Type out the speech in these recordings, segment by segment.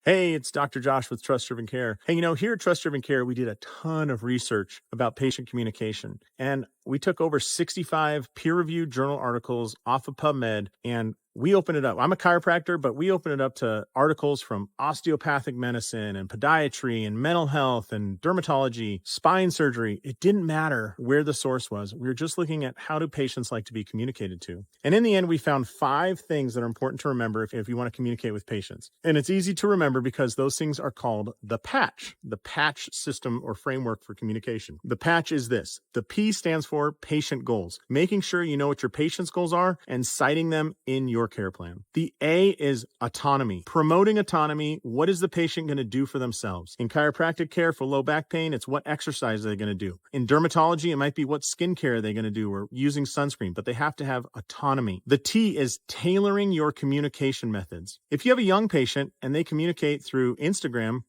Hey, it's Dr. Josh with Trust Driven Care. Hey, here at Trust Driven Care, we did a ton of research about patient communication. And we took over 65 peer reviewed journal articles off of PubMed and we open it up. I'm a chiropractor, but we open it up to articles from osteopathic medicine and podiatry and mental health and dermatology, spine surgery. It didn't matter where the source was. We were just looking at how do patients like to be communicated to. And in the end, we found 5 things that are important to remember if you want to communicate with patients. And it's easy to remember because those things are called the patch system or framework for communication. The patch is this. The P stands for patient goals, making sure you know what your patient's goals are and citing them in your care plan. The A is autonomy, promoting autonomy. What is the patient going to do for themselves? In chiropractic care for low back pain, it's what exercise are they going to do. In dermatology, it might be what skincare are they going to do or using sunscreen, but they have to have autonomy. The T is tailoring your communication methods. If you have a young patient and they communicate through Instagram,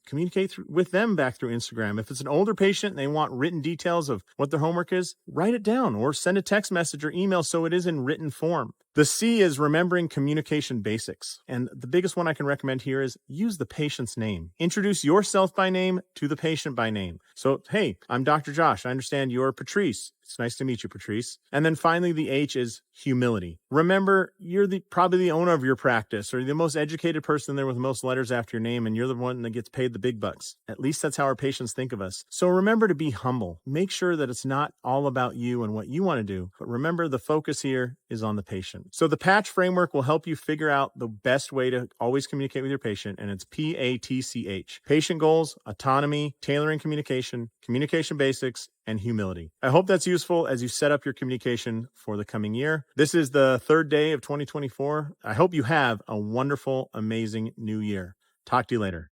with them back through Instagram. If it's an older patient and they want written details of what their homework is, write it down or send a text message or email so it is in written form. The C is remembering communication basics. And the biggest one I can recommend here is use the patient's name. Introduce yourself by name to the patient by name. So, hey, I'm Dr. Josh. I understand you're Patrice. It's nice to meet you, Patrice. And then finally, the H is humility. Remember, you're probably the owner of your practice or the most educated person there with the most letters after your name, and you're the one that gets paid the big bucks. At least that's how our patients think of us. So remember to be humble. Make sure that it's not all about you and what you want to do, but remember the focus here is on the patient. So the patch framework will help you figure out the best way to always communicate with your patient, and it's PATCH. Patient goals, autonomy, tailoring communication, communication basics, and humility. I hope that's useful as you set up your communication for the coming year. This is the 3rd day of 2024. I hope you have a wonderful, amazing new year. Talk to you later.